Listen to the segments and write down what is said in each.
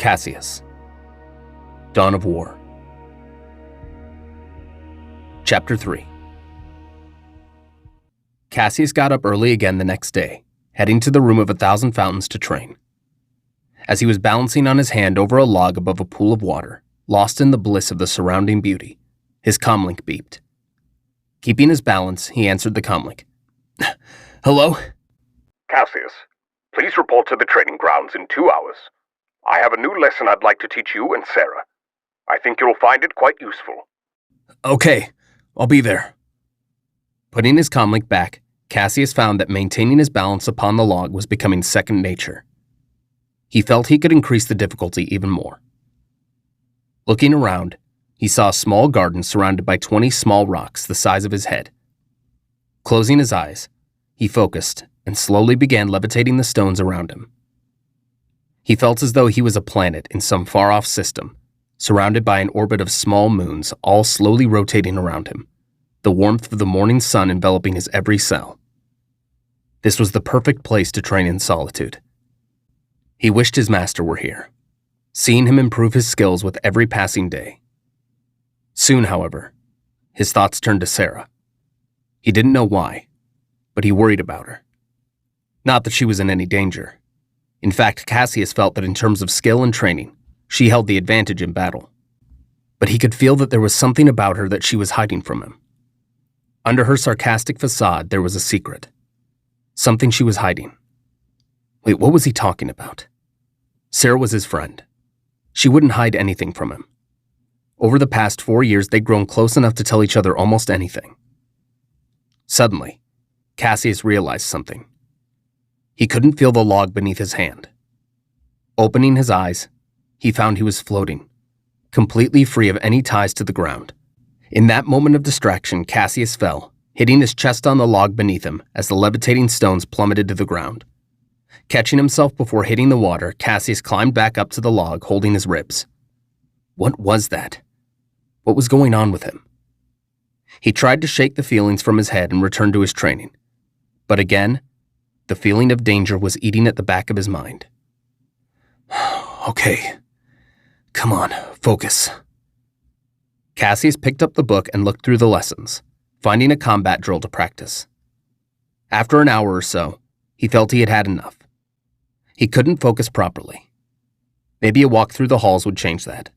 Caseus. Dawn of War. Chapter 3. Caseus got up early again the next day, heading to the Room of 1,000 Fountains to train. As he was balancing on his hand over a log above a pool of water, lost in the bliss of the surrounding beauty, his comlink beeped. Keeping his balance, he answered the comlink. Hello? Caseus, please report to the training grounds in 2 hours. I have a new lesson I'd like to teach you and Sarah. I think you'll find it quite useful. Okay, I'll be there. Putting his comlink back, Caseus found that maintaining his balance upon the log was becoming second nature. He felt he could increase the difficulty even more. Looking around, he saw a small garden surrounded by 20 small rocks the size of his head. Closing his eyes, he focused and slowly began levitating the stones around him. He felt as though he was a planet in some far-off system, surrounded by an orbit of small moons all slowly rotating around him, the warmth of the morning sun enveloping his every cell. This was the perfect place to train in solitude. He wished his master were here, seeing him improve his skills with every passing day. Soon, however, his thoughts turned to Sarah. He didn't know why, but he worried about her. Not that she was in any danger. In fact, Caseus felt that in terms of skill and training, she held the advantage in battle. But he could feel that there was something about her that she was hiding from him. Under her sarcastic facade, there was a secret. Something she was hiding. Wait, what was he talking about? Sarah was his friend. She wouldn't hide anything from him. Over the past 4 years, they'd grown close enough to tell each other almost anything. Suddenly, Caseus realized something. He couldn't feel the log beneath his hand. Opening his eyes, he found he was floating, completely free of any ties to the ground. In that moment of distraction, Caseus fell, hitting his chest on the log beneath him as the levitating stones plummeted to the ground. Catching himself before hitting the water, Caseus climbed back up to the log, holding his ribs. What was that? What was going on with him? He tried to shake the feelings from his head and return to his training. But again, the feeling of danger was eating at the back of his mind. Okay. Come on, focus. Caseus picked up the book and looked through the lessons, finding a combat drill to practice. After an hour or so, he felt he had had enough. He couldn't focus properly. Maybe a walk through the halls would change that.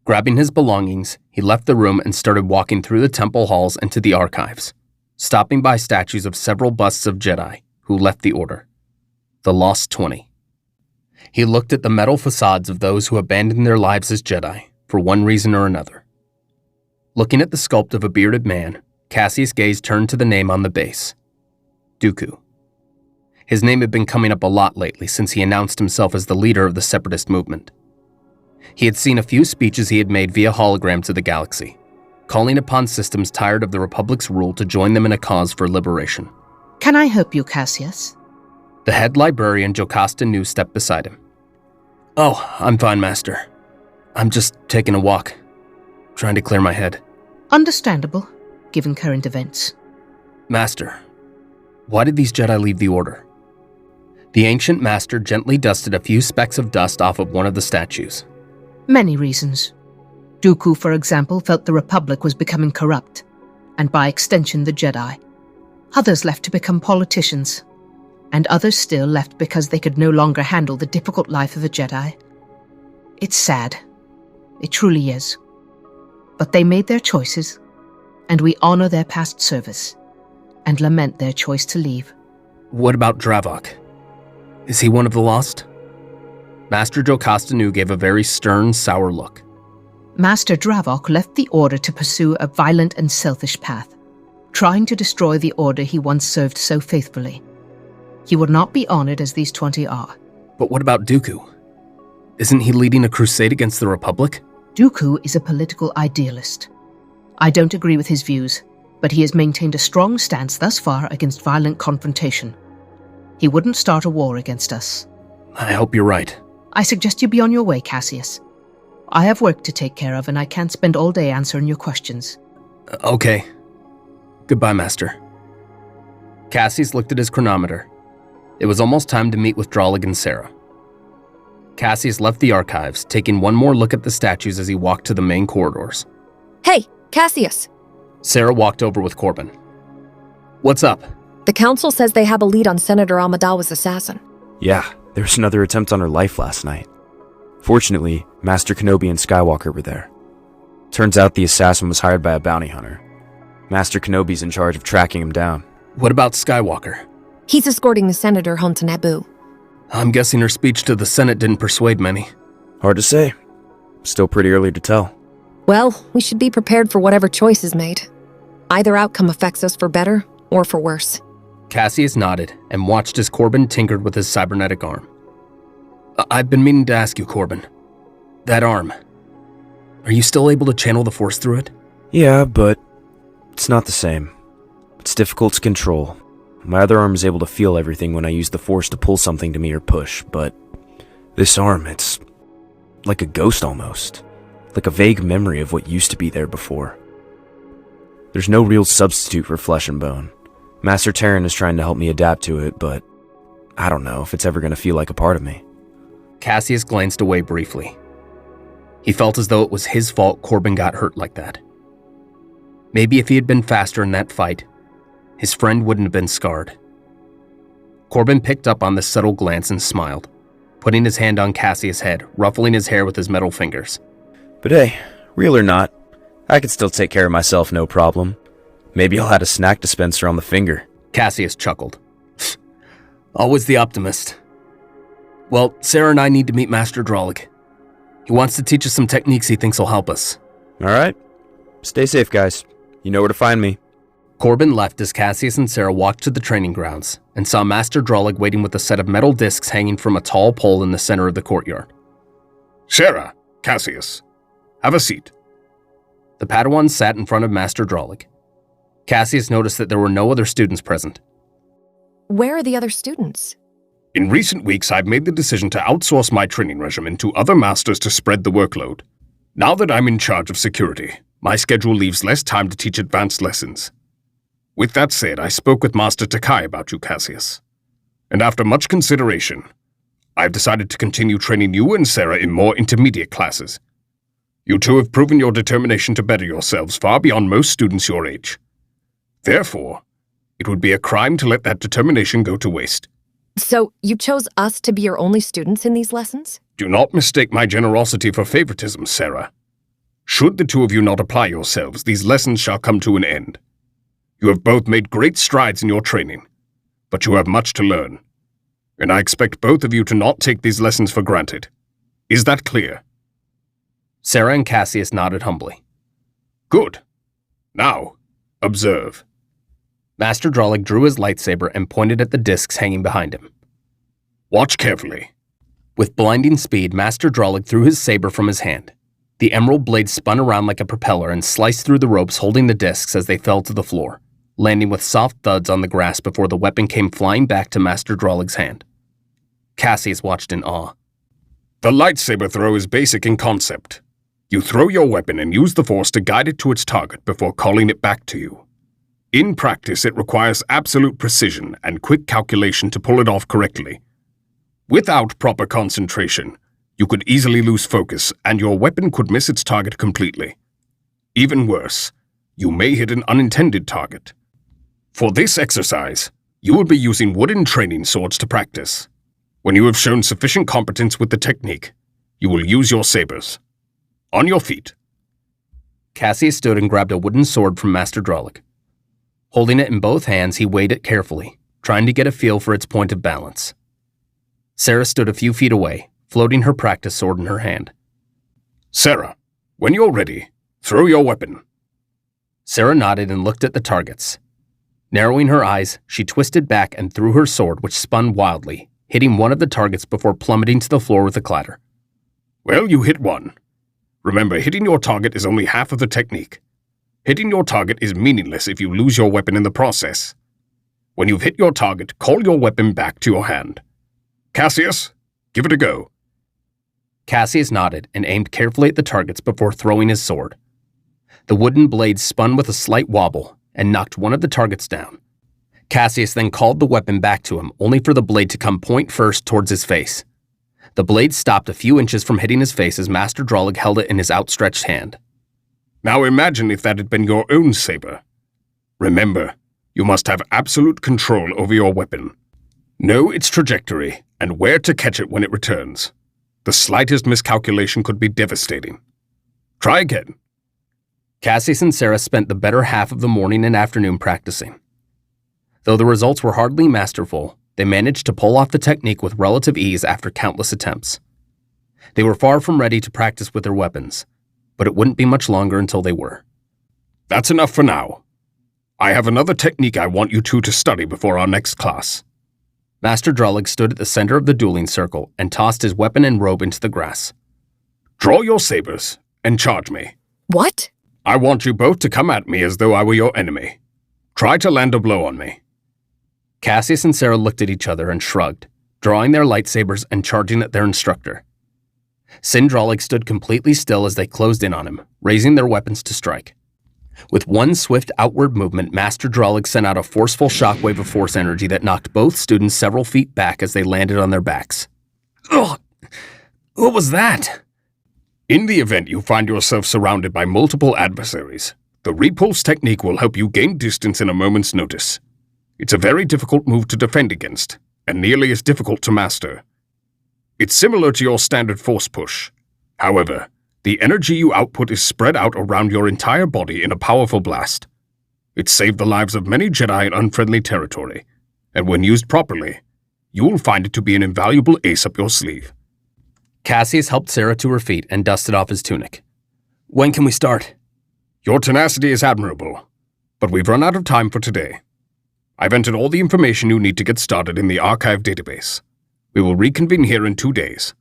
Grabbing his belongings, he left the room and started walking through the temple halls and to the archives, stopping by statues of several busts of Jedi who left the Order, the Lost 20. He looked at the metal facades of those who abandoned their lives as Jedi for one reason or another. Looking at the sculpt of a bearded man, Caseus' gaze turned to the name on the base, Dooku. His name had been coming up a lot lately since he announced himself as the leader of the Separatist movement. He had seen a few speeches he had made via hologram to the galaxy, calling upon systems tired of the Republic's rule to join them in a cause for liberation. Can I help you, Caseus? The head librarian, Jocasta Nu, stepped beside him. Oh, I'm fine, Master. I'm just taking a walk, trying to clear my head. Understandable, given current events. Master, why did these Jedi leave the Order? The ancient master gently dusted a few specks of dust off of one of the statues. Many reasons. Dooku, for example, felt the Republic was becoming corrupt, and by extension the Jedi. Others left to become politicians, and others still left because they could no longer handle the difficult life of a Jedi. It's sad. It truly is. But they made their choices, and we honor their past service, and lament their choice to leave. What about Dravok? Is he one of the lost? Master Jocasta Nu gave a very stern, sour look. Master Dravok left the Order to pursue a violent and selfish path, trying to destroy the Order he once served so faithfully. He would not be honored as these 20 are. But what about Dooku? Isn't he leading a crusade against the Republic? Dooku is a political idealist. I don't agree with his views, but he has maintained a strong stance thus far against violent confrontation. He wouldn't start a war against us. I hope you're right. I suggest you be on your way, Caseus. I have work to take care of, and I can't spend all day answering your questions. Okay. Goodbye, Master. Caseus looked at his chronometer. It was almost time to meet with Dralig and Sarah. Caseus left the archives, taking one more look at the statues as he walked to the main corridors. Hey, Caseus! Sarah walked over with Corbin. What's up? The council says they have a lead on Senator Amadawa's assassin. Yeah, there was another attempt on her life last night. Fortunately, Master Kenobi and Skywalker were there. Turns out the assassin was hired by a bounty hunter. Master Kenobi's in charge of tracking him down. What about Skywalker? He's escorting the senator home to Naboo. I'm guessing her speech to the Senate didn't persuade many. Hard to say. Still pretty early to tell. Well, we should be prepared for whatever choice is made. Either outcome affects us for better or for worse. Caseus nodded and watched as Corbin tinkered with his cybernetic arm. I've been meaning to ask you, Corbin. That arm. Are you still able to channel the Force through it? Yeah, but it's not the same. It's difficult to control. My other arm is able to feel everything when I use the Force to pull something to me or push, but this arm, it's like a ghost almost. Like a vague memory of what used to be there before. There's no real substitute for flesh and bone. Master Terran is trying to help me adapt to it, but I don't know if it's ever going to feel like a part of me. Caseus glanced away briefly. He felt as though it was his fault Corbin got hurt like that. Maybe if he had been faster in that fight, his friend wouldn't have been scarred. Corbin picked up on this subtle glance and smiled, putting his hand on Caseus' head, ruffling his hair with his metal fingers. But hey, real or not, I could still take care of myself no problem. Maybe I'll add a snack dispenser on the finger. Caseus chuckled. Always the optimist. Well, Sarah and I need to meet Master Drolig. He wants to teach us some techniques he thinks will help us. Alright. Stay safe, guys. You know where to find me. Corbin left as Caseus and Sarah walked to the training grounds and saw Master Drolig waiting with a set of metal discs hanging from a tall pole in the center of the courtyard. Sarah, Caseus, have a seat. The Padawan sat in front of Master Drolig. Caseus noticed that there were no other students present. Where are the other students? In recent weeks, I've made the decision to outsource my training regimen to other masters to spread the workload. Now that I'm in charge of security, my schedule leaves less time to teach advanced lessons. With that said, I spoke with Master Takai about you, Caseus. And after much consideration, I've decided to continue training you and Sarah in more intermediate classes. You two have proven your determination to better yourselves far beyond most students your age. Therefore, it would be a crime to let that determination go to waste. So, you chose us to be your only students in these lessons? Do not mistake my generosity for favoritism, Sarah. Should the two of you not apply yourselves, these lessons shall come to an end. You have both made great strides in your training, but you have much to learn, and I expect both of you to not take these lessons for granted. Is that clear? Sarah and Caseus nodded humbly. Good. Now, observe. Master Drolig drew his lightsaber and pointed at the discs hanging behind him. Watch carefully. With blinding speed, Master Drolig threw his saber from his hand. The emerald blade spun around like a propeller and sliced through the ropes holding the discs as they fell to the floor, landing with soft thuds on the grass before the weapon came flying back to Master Drolig's hand. Caseus watched in awe. The lightsaber throw is basic in concept. You throw your weapon and use the Force to guide it to its target before calling it back to you. In practice, it requires absolute precision and quick calculation to pull it off correctly. Without proper concentration, you could easily lose focus and your weapon could miss its target completely. Even worse, you may hit an unintended target. For this exercise, you will be using wooden training swords to practice. When you have shown sufficient competence with the technique, you will use your sabers. On your feet. Caseus stood and grabbed a wooden sword from Master Drolig. Holding it in both hands, he weighed it carefully, trying to get a feel for its point of balance. Sarah stood a few feet away, floating her practice sword in her hand. Sarah, when you're ready, throw your weapon. Sarah nodded and looked at the targets. Narrowing her eyes, she twisted back and threw her sword, which spun wildly, hitting one of the targets before plummeting to the floor with a clatter. Well, you hit one. Remember, hitting your target is only half of the technique. Hitting your target is meaningless if you lose your weapon in the process. When you've hit your target, call your weapon back to your hand. Caseus, give it a go. Caseus nodded and aimed carefully at the targets before throwing his sword. The wooden blade spun with a slight wobble and knocked one of the targets down. Caseus then called the weapon back to him, only for the blade to come point first towards his face. The blade stopped a few inches from hitting his face as Master Drollig held it in his outstretched hand. Now imagine if that had been your own saber. Remember, you must have absolute control over your weapon. Know its trajectory and where to catch it when it returns. The slightest miscalculation could be devastating. Try again. Caseus and Sarah spent the better half of the morning and afternoon practicing. Though the results were hardly masterful, they managed to pull off the technique with relative ease after countless attempts. They were far from ready to practice with their weapons, but it wouldn't be much longer until they were. That's enough for now. I have another technique I want you two to study before our next class. Master Drollig stood at the center of the dueling circle and tossed his weapon and robe into the grass. Draw your sabers and charge me. What? I want you both to come at me as though I were your enemy. Try to land a blow on me. Caseus and Sarah looked at each other and shrugged, drawing their lightsabers and charging at their instructor. Sin Drollig stood completely still as they closed in on him, raising their weapons to strike. With one swift outward movement, Master Drollig sent out a forceful shockwave of force energy that knocked both students several feet back as they landed on their backs. Ugh! What was that? In the event you find yourself surrounded by multiple adversaries, the repulse technique will help you gain distance in a moment's notice. It's a very difficult move to defend against, and nearly as difficult to master. It's similar to your standard force push. However, the energy you output is spread out around your entire body in a powerful blast. It saved the lives of many Jedi in unfriendly territory, and when used properly, you will find it to be an invaluable ace up your sleeve. Caseus helped Sarah to her feet and dusted off his tunic. When can we start? Your tenacity is admirable, but we've run out of time for today. I've entered all the information you need to get started in the archive database. We will reconvene here in 2 days.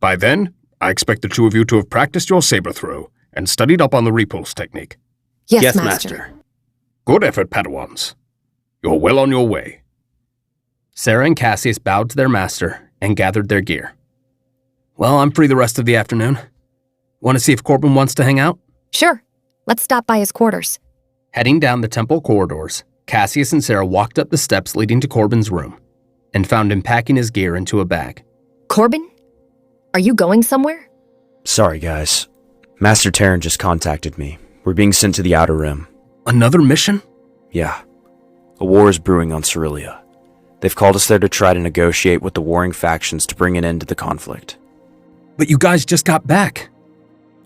By then, I expect the two of you to have practiced your saber throw and studied up on the repulse technique. Yes, Master. Good effort, Padawans. You're well on your way. Sarah and Caseus bowed to their master and gathered their gear. Well, I'm free the rest of the afternoon. Want to see if Corbin wants to hang out? Sure. Let's stop by his quarters. Heading down the temple corridors, Caseus and Sarah walked up the steps leading to Corbin's room and found him packing his gear into a bag. Corbin? Are you going somewhere? Sorry, guys. Master Terran just contacted me. We're being sent to the Outer Rim. Another mission? Yeah. A war is brewing on Cerealia. They've called us there to try to negotiate with the warring factions to bring an end to the conflict. But you guys just got back.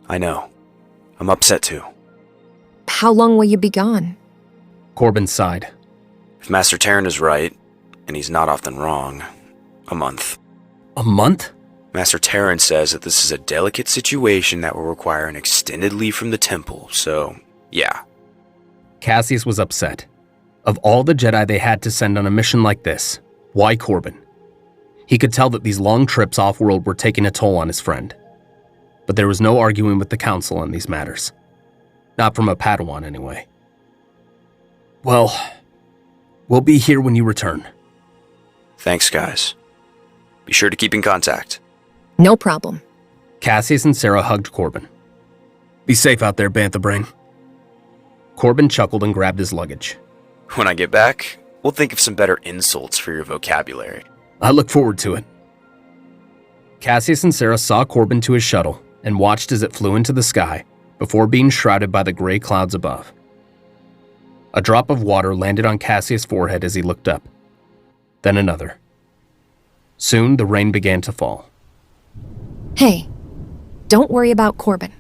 I know. I'm upset too. How long will you be gone? Corbin sighed. If Master Terran is right, and he's not often wrong, a month. A month? Master Terran says that this is a delicate situation that will require an extended leave from the temple, so yeah. Caseus was upset. Of all the Jedi they had to send on a mission like this, why Corbin? He could tell that these long trips off-world were taking a toll on his friend. But there was no arguing with the Council on these matters. Not from a Padawan, anyway. Well, we'll be here when you return. Thanks, guys. Be sure to keep in contact. No problem. Caseus and Sarah hugged Corbin. Be safe out there, Bantha Brain. Corbin chuckled and grabbed his luggage. When I get back, we'll think of some better insults for your vocabulary. I look forward to it. Caseus and Sarah saw Corbin to his shuttle and watched as it flew into the sky before being shrouded by the gray clouds above. A drop of water landed on Caseus' forehead as he looked up. Then another. Soon the rain began to fall. Hey, don't worry about Corbin.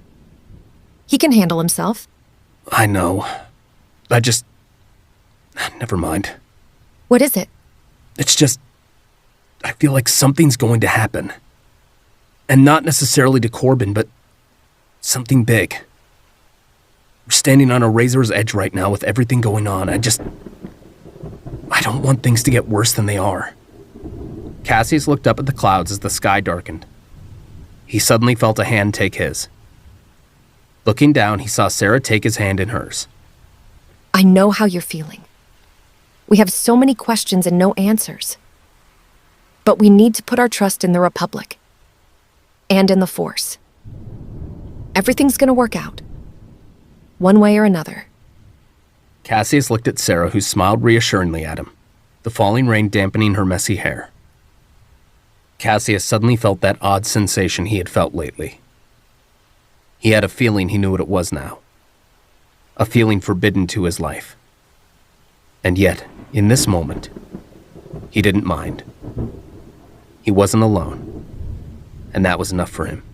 He can handle himself. I know. Never mind. What is it? It's just, I feel like something's going to happen. And not necessarily to Corbin, but something big. We're standing on a razor's edge right now with everything going on. I don't want things to get worse than they are. Caseus looked up at the clouds as the sky darkened. He suddenly felt a hand take his. Looking down, he saw Sarah take his hand in hers. I know how you're feeling. We have so many questions and no answers. But we need to put our trust in the Republic. And in the Force. Everything's gonna work out. One way or another. Caseus looked at Sarah, who smiled reassuringly at him, the falling rain dampening her messy hair. Caseus suddenly felt that odd sensation he had felt lately. He had a feeling he knew what it was now. A feeling forbidden to his life. And yet, in this moment, he didn't mind. He wasn't alone, and that was enough for him.